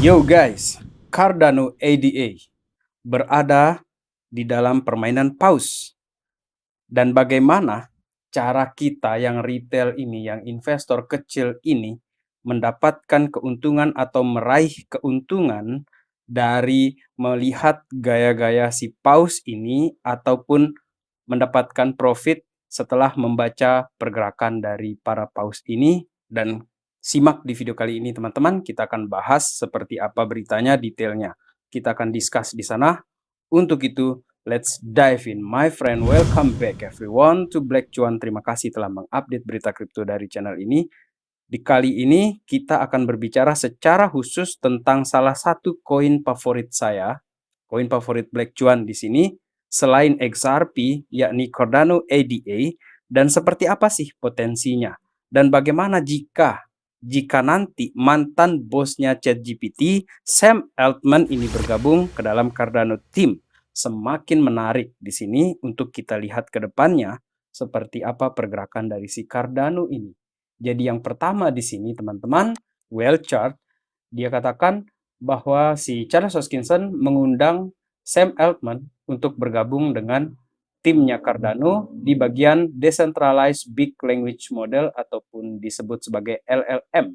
Yo guys, Cardano ADA berada di dalam permainan paus. Dan bagaimana cara kita yang retail ini, yang investor kecil ini, mendapatkan keuntungan atau meraih keuntungan dari melihat gaya-gaya si paus ini ataupun mendapatkan profit setelah membaca pergerakan dari para paus ini. Dan simak di video kali ini teman-teman, kita akan bahas seperti apa beritanya detailnya. Kita akan discuss di sana. Untuk itu, let's dive in my friend. Welcome back everyone to Black Cuan. Terima kasih telah mengupdate berita kripto dari channel ini. Di kali ini kita akan berbicara secara khusus tentang salah satu koin favorit saya, koin favorit Black Cuan di sini selain XRP, yakni Cardano ADA, dan seperti apa sih potensinya, dan bagaimana jika nanti mantan bosnya ChatGPT, Sam Altman ini bergabung ke dalam Cardano Team. Semakin menarik di sini untuk kita lihat ke depannya seperti apa pergerakan dari si Cardano ini. Jadi yang pertama di sini teman-teman, well chart, dia katakan bahwa si Charles Hoskinson mengundang Sam Altman untuk bergabung dengan timnya Cardano di bagian Decentralized Big Language Model ataupun disebut sebagai LLM.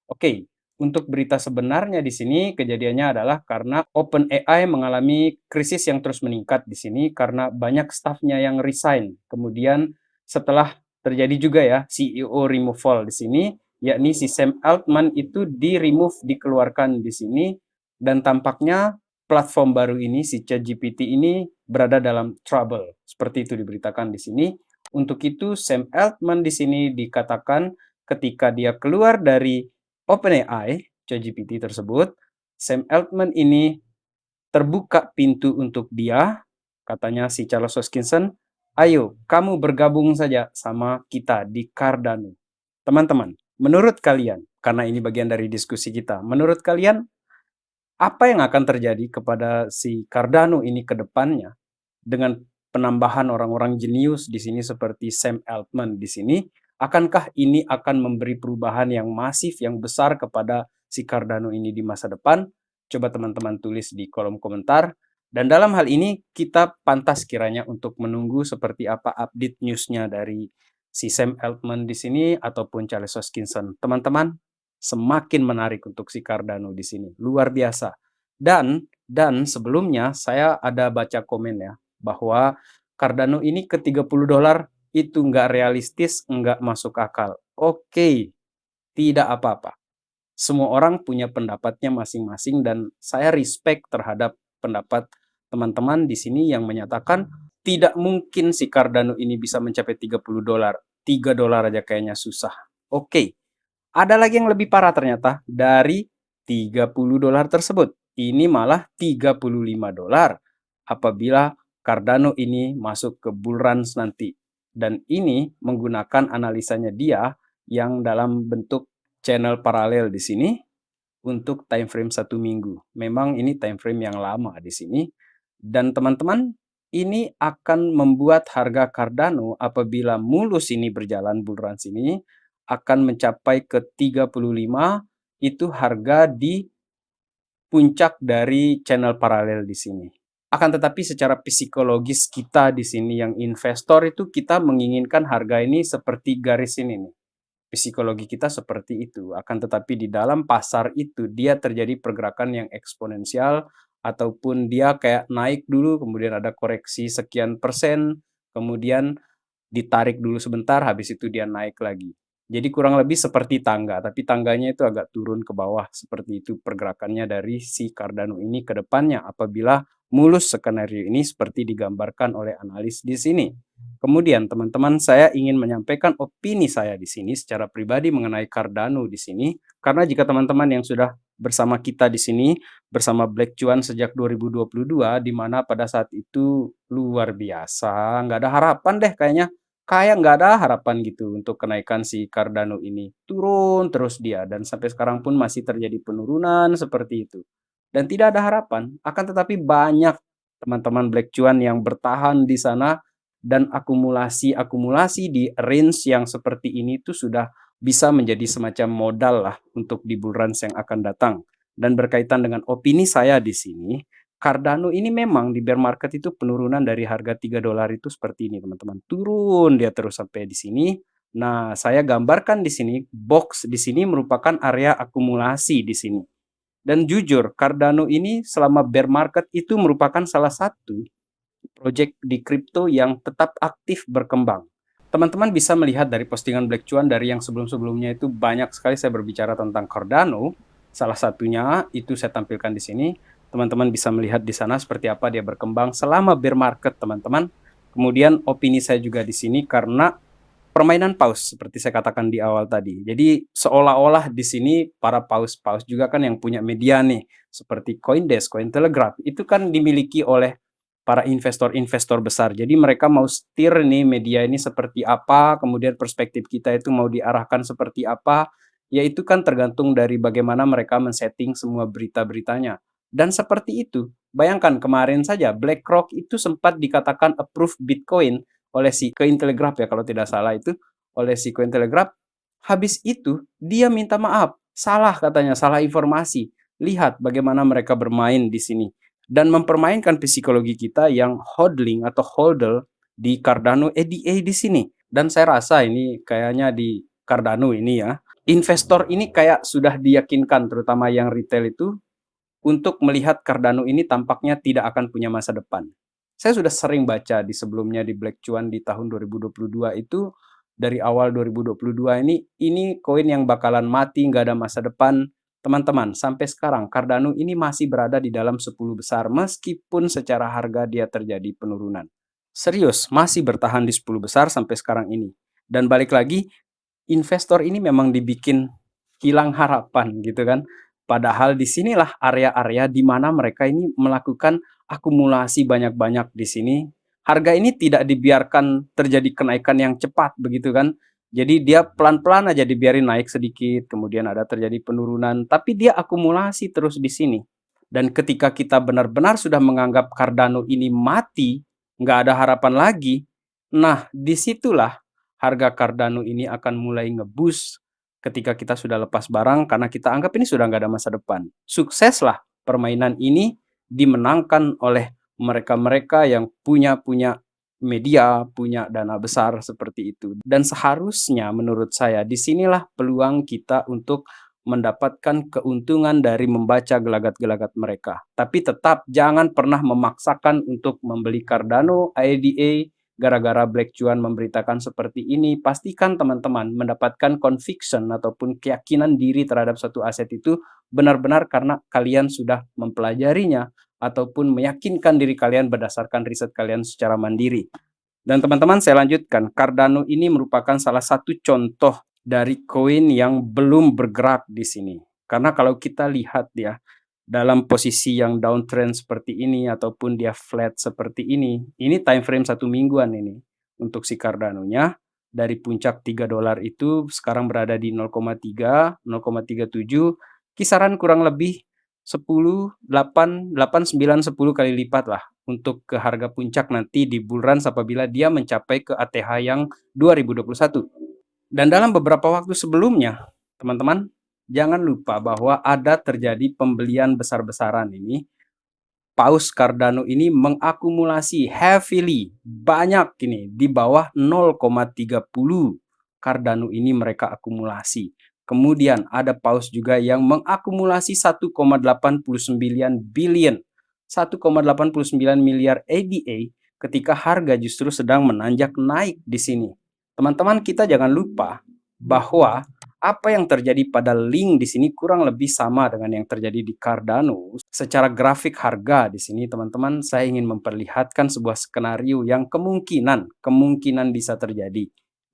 Oke, untuk berita sebenarnya di sini kejadiannya adalah karena OpenAI mengalami krisis yang terus meningkat di sini karena banyak stafnya yang resign. Kemudian setelah terjadi juga ya CEO removal di sini, yakni si Sam Altman itu di-remove, dikeluarkan di sini, dan tampaknya platform baru ini si ChatGPT ini berada dalam trouble. Seperti itu diberitakan di sini. Untuk itu Sam Altman di sini dikatakan ketika dia keluar dari OpenAI, ChatGPT tersebut, Sam Altman ini terbuka pintu untuk dia, katanya si Charles Hoskinson, ayo kamu bergabung saja sama kita di Cardano. Teman-teman, menurut kalian, karena ini bagian dari diskusi kita, menurut kalian apa yang akan terjadi kepada si Cardano ini ke depannya dengan penambahan orang-orang jenius di sini seperti Sam Altman di sini? Akankah ini akan memberi perubahan yang masif, yang besar kepada si Cardano ini di masa depan? Coba teman-teman tulis di kolom komentar. Dan dalam hal ini kita pantas kiranya untuk menunggu seperti apa update newsnya dari si Sam Altman di sini ataupun Charles Hoskinson. Teman-teman, semakin menarik untuk si Cardano di sini. Luar biasa. Dan sebelumnya saya ada baca komen ya, bahwa Cardano ini ke 30 dolar itu nggak realistis, nggak masuk akal. Oke, tidak apa-apa. Semua orang punya pendapatnya masing-masing dan saya respect terhadap pendapat teman-teman di sini yang menyatakan tidak mungkin si Cardano ini bisa mencapai 30 dolar. 3 dolar aja kayaknya susah. Oke, ada lagi yang lebih parah ternyata dari 30 dolar tersebut. Ini malah 35 dolar apabila Cardano ini masuk ke bull run nanti. Dan ini menggunakan analisanya dia yang dalam bentuk channel paralel di sini untuk time frame 1 minggu. Memang ini time frame yang lama di sini. Dan teman-teman, ini akan membuat harga Cardano apabila mulus ini berjalan bull run ini akan mencapai ke 35, itu harga di puncak dari channel paralel di sini. Akan tetapi secara psikologis kita di sini yang investor itu kita menginginkan harga ini seperti garis ini nih. Psikologi kita seperti itu. Akan tetapi di dalam pasar itu dia terjadi pergerakan yang eksponensial ataupun dia kayak naik dulu kemudian ada koreksi sekian persen, kemudian ditarik dulu sebentar, habis itu dia naik lagi. Jadi kurang lebih seperti tangga, tapi tangganya itu agak turun ke bawah. Seperti itu pergerakannya dari si Cardano ini ke depannya apabila mulus skenario ini seperti digambarkan oleh analis di sini. Kemudian teman-teman, saya ingin menyampaikan opini saya di sini secara pribadi mengenai Cardano di sini, karena jika teman-teman yang sudah bersama kita di sini, bersama Black Cuan sejak 2022, di mana pada saat itu luar biasa, nggak ada harapan deh kayaknya, kayak nggak ada harapan gitu untuk kenaikan si Cardano ini. Turun terus dia, dan sampai sekarang pun masih terjadi penurunan seperti itu. Dan tidak ada harapan, akan tetapi banyak teman-teman Black Cuan yang bertahan di sana dan akumulasi di range yang seperti ini tuh sudah bisa menjadi semacam modal lah untuk di bull runs yang akan datang. Dan berkaitan dengan opini saya di sini, Cardano ini memang di bear market itu penurunan dari harga $3 itu seperti ini teman-teman, turun dia terus sampai di sini. Nah, saya gambarkan di sini, box di sini merupakan area akumulasi di sini. Dan jujur, Cardano ini selama bear market itu merupakan salah satu project di kripto yang tetap aktif berkembang. Teman-teman bisa melihat dari postingan Black Cuan dari yang sebelum-sebelumnya itu banyak sekali saya berbicara tentang Cardano. Salah satunya itu saya tampilkan di sini. Teman-teman bisa melihat di sana seperti apa dia berkembang selama bear market, teman-teman. Kemudian opini saya juga di sini karena permainan paus seperti saya katakan di awal tadi. Jadi seolah-olah di sini para paus-paus juga kan yang punya media nih, seperti CoinDesk, Cointelegraph, itu kan dimiliki oleh para investor-investor besar. Jadi mereka mau setir nih media ini seperti apa, kemudian perspektif kita itu mau diarahkan seperti apa, ya itu kan tergantung dari bagaimana mereka men-setting semua berita-beritanya. Dan seperti itu, bayangkan kemarin saja BlackRock itu sempat dikatakan approve Bitcoin oleh si Cointelegraph ya kalau tidak salah itu, oleh si Cointelegraph. Habis itu dia minta maaf, salah katanya, salah informasi. Lihat bagaimana mereka bermain di sini dan mempermainkan psikologi kita yang hodling atau holder di Cardano ADA di sini. Dan saya rasa ini kayaknya di Cardano ini ya, investor ini kayak sudah diyakinkan terutama yang retail itu untuk melihat Cardano ini tampaknya tidak akan punya masa depan. Saya sudah sering baca di sebelumnya di Black Cuan di tahun 2022 itu, dari awal 2022 ini koin yang bakalan mati, nggak ada masa depan. Teman-teman, sampai sekarang Cardano ini masih berada di dalam 10 besar meskipun secara harga dia terjadi penurunan. Serius, masih bertahan di 10 besar sampai sekarang ini. Dan balik lagi, investor ini memang dibikin hilang harapan gitu kan. Padahal di sinilah area-area di mana mereka ini melakukan akumulasi banyak-banyak di sini. Harga ini tidak dibiarkan terjadi kenaikan yang cepat begitu kan. Jadi dia pelan-pelan aja dibiarin naik sedikit, kemudian ada terjadi penurunan, tapi dia akumulasi terus di sini. Dan ketika kita benar-benar sudah menganggap Cardano ini mati, nggak ada harapan lagi, nah disitulah harga Cardano ini akan mulai ngebus ketika kita sudah lepas barang karena kita anggap ini sudah nggak ada masa depan. Sukseslah permainan ini dimenangkan oleh mereka-mereka yang punya media, punya dana besar seperti itu. Dan seharusnya menurut saya disinilah peluang kita untuk mendapatkan keuntungan dari membaca gelagat-gelagat mereka. Tapi tetap jangan pernah memaksakan untuk membeli Cardano, ADA, gara-gara Black Cuan memberitakan seperti ini. Pastikan teman-teman mendapatkan conviction ataupun keyakinan diri terhadap suatu aset itu benar-benar karena kalian sudah mempelajarinya ataupun meyakinkan diri kalian berdasarkan riset kalian secara mandiri. Dan teman-teman saya lanjutkan, Cardano ini merupakan salah satu contoh dari koin yang belum bergerak di sini. Karena kalau kita lihat ya, dalam posisi yang downtrend seperti ini ataupun dia flat seperti ini time frame 1 mingguan ini untuk si Cardano-nya dari puncak $3 itu sekarang berada di 0,3, 0,37, kisaran kurang lebih 10, 8, 8, 9, 10 kali lipat lah untuk ke harga puncak nanti di bull run apabila dia mencapai ke ATH yang 2021. Dan dalam beberapa waktu sebelumnya, teman-teman, jangan lupa bahwa ada terjadi pembelian besar-besaran ini. Paus Cardano ini mengakumulasi heavily, banyak ini, di bawah 0,30 Cardano ini mereka akumulasi. Kemudian ada paus juga yang mengakumulasi 1,89 billion, 1,89 miliar ADA ketika harga justru sedang menanjak naik di sini. Teman-teman, kita jangan lupa bahwa apa yang terjadi pada link di sini kurang lebih sama dengan yang terjadi di Cardano. Secara grafik harga di sini, teman-teman, saya ingin memperlihatkan sebuah skenario yang kemungkinan bisa terjadi.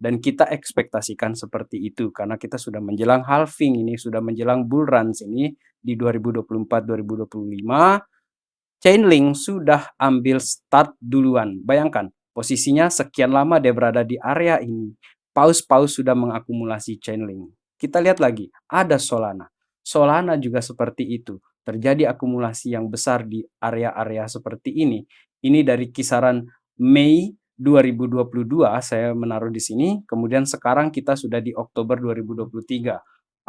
Dan kita ekspektasikan seperti itu karena kita sudah menjelang halving ini, sudah menjelang bull run ini di 2024-2025. Chainlink sudah ambil start duluan. Bayangkan, posisinya sekian lama dia berada di area ini. Paus-paus sudah mengakumulasi Chainlink. Kita lihat lagi, ada Solana. Solana juga seperti itu. Terjadi akumulasi yang besar di area-area seperti ini. Ini dari kisaran Mei 2022 saya menaruh di sini, kemudian sekarang kita sudah di Oktober 2023.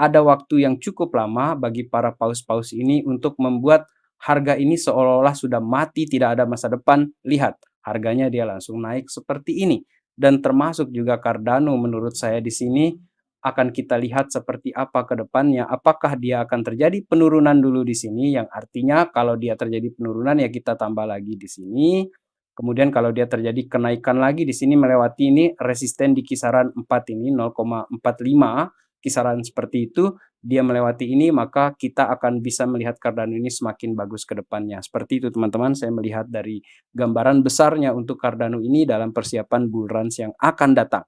ada waktu yang cukup lama bagi para paus-paus ini untuk membuat harga ini seolah-olah sudah mati, tidak ada masa depan. Lihat, harganya dia langsung naik seperti ini. Dan termasuk juga Cardano menurut saya di sini akan kita lihat seperti apa ke depannya. Apakah dia akan terjadi penurunan dulu di sini, yang artinya kalau dia terjadi penurunan ya kita tambah lagi di sini. Kemudian kalau dia terjadi kenaikan lagi di sini melewati ini resisten di kisaran 4 ini 0,45, kisaran seperti itu, dia melewati ini, maka kita akan bisa melihat Cardano ini semakin bagus ke depannya. Seperti itu teman-teman, saya melihat dari gambaran besarnya untuk Cardano ini dalam persiapan bull run yang akan datang.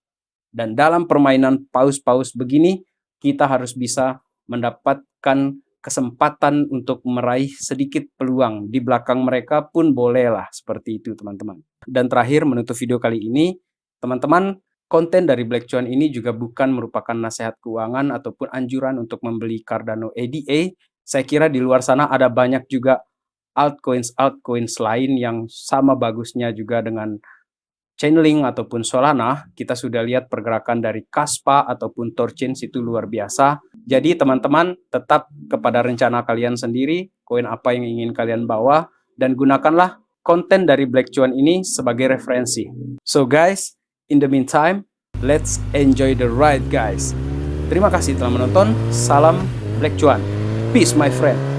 Dan dalam permainan paus-paus begini, kita harus bisa mendapatkan kesempatan untuk meraih sedikit peluang. Di belakang mereka pun bolehlah seperti itu teman-teman. Dan terakhir menutup video kali ini, teman-teman, konten dari Black Cuan ini juga bukan merupakan nasihat keuangan ataupun anjuran untuk membeli Cardano ADA. Saya kira di luar sana ada banyak juga altcoins lain yang sama bagusnya juga dengan Chainlink ataupun Solana. Kita sudah lihat pergerakan dari Kaspa ataupun Torchain itu luar biasa. Jadi teman-teman tetap kepada rencana kalian sendiri, koin apa yang ingin kalian bawa, dan gunakanlah konten dari Black Cuan ini sebagai referensi. So guys, in the meantime, let's enjoy the ride guys. Terima kasih telah menonton. Salam Black Cuan. Peace my friend.